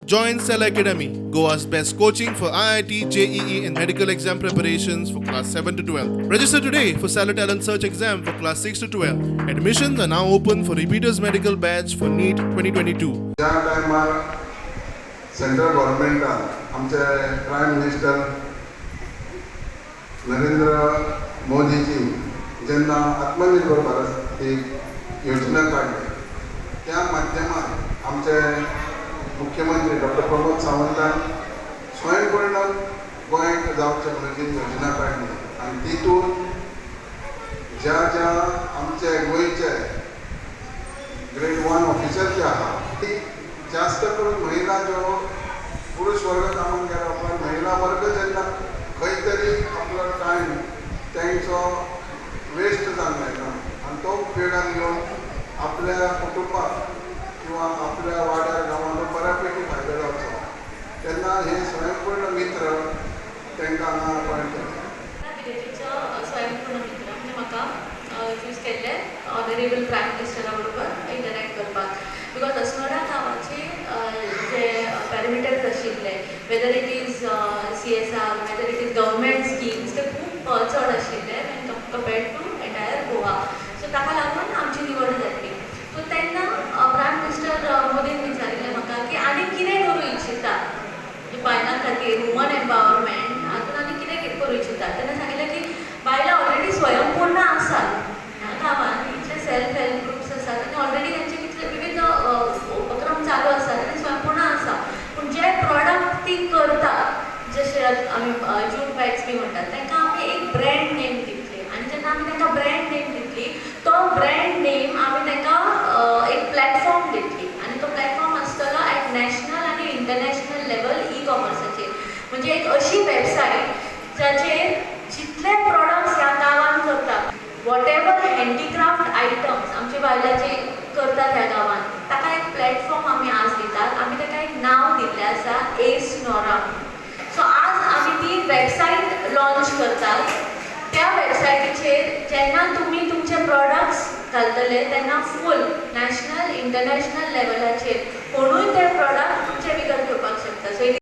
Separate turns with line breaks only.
Join Cell Academy, Goa's best coaching for IIT, JEE, and medical exam preparations for class 7 to 12. Register today for Cell Talent Search exam for class 6 to 12. Admissions are now open for repeaters medical batch for NEET 2022.
ज्या टायमार central गव्हर्नमेंटान आमचे prime minister Narendra Modiji जेन्ना आत्मनिर्भर भारत ही योजना काढली त्या माध्यमात आमचे मुख्यमंत्री डॉक्टर प्रमोद सावंतान स्वयंपूर्ण गोंय जावचे म्हणून योजना काढली आणि तितून ज्या ज्या आमचे गोंयचे ग्रेड 1 ऑफिसर जे आहा ती जास्त करून महिला जो पुरुष वर्ग कामाक गेला पण महिला वर्ग जेन्ना खंय तरी आपलो टायम तेंचो वेस्ट जावंक जायना आनी तो उपयोगान घेवन आपल्या कुटुंबाक किंवा आपल्या वाड्यार गांवांत बऱ्यापैकी फायदो जावचो तेन्ना हे स्वयंपूर्ण मित्र तांकां हांगा अपॉयंट केले.
स्वयंपूर्ण मित्र म्हणजे म्हाका चूज केल्ले ऑनरेबल प्रायम मिनिस्टरा बरोबर इंटरॅक्ट करपाक बिकॉज अस्नोडा गांवाचे जे पॅरामिटर्स आशिल्ले whether it is CSR whether it is government schemes ते खूब चड आशिल्ले compared to entire Goa so ताका लागून आमची निवड जातली. सो तेन्ना प्रायम मिनिस्टर मोदीन विचारिल्लें म्हाका की आनी कितें करूं इच्छिता बायलां खातीर वुमन एम्पावरमेंट हातून आनी कितें करूं इच्छिता तेन्ना सांगिल्लें की बायलां ऑलरेडी स्वयंपूर्ण आसात ह्या गांवांत इतले सेल्फ हेल्प ग्रुप्स आसात आनी ऑलरेडी तांचे कितले विविध उपक्रम चालू आसात आनी स्वयंपूर्ण आसा पूण जे प्रॉडक्ट ती करतात जशे आमी जूट बॅग्स बी म्हणटात तांकां आमी एक ब्रँड नेम दितली आनी जेन्ना आमी तांकां ब्रँड नेम दितली तो ब्रँड नेम आमी तांकां एक प्लॅटफॉर्म दितली आनी तो प्लॅटफॉर्म आसतलो एट नॅशनल आनी इंटरनॅशनल लेवल कॉमर्साचेर म्हणजे एक अशी वेबसायट जाचेर जितले प्रॉडक्ट्स ह्या गांवांत करतात वॉट एवर हँडीक्राफ्ट आयटम्स आमचे बायलां जे करतात ह्या गांवांत ताका एक प्लॅटफॉर्म आमी आज दितात आमी ताका एक नांव दिल्लें आसा एस्नोरा. सो आज आमी ती वेबसायट लॉन्च करतात. त्या वेबसायटीचेर जेन्ना तुमी तुमचे प्रॉडक्ट्स घालतले तेन्ना फूल नॅशनल इंटरनॅशनल लेवलाचेर कोणूय ते प्रॉडक्ट तुमचे विकत घेवपाक शकता. सो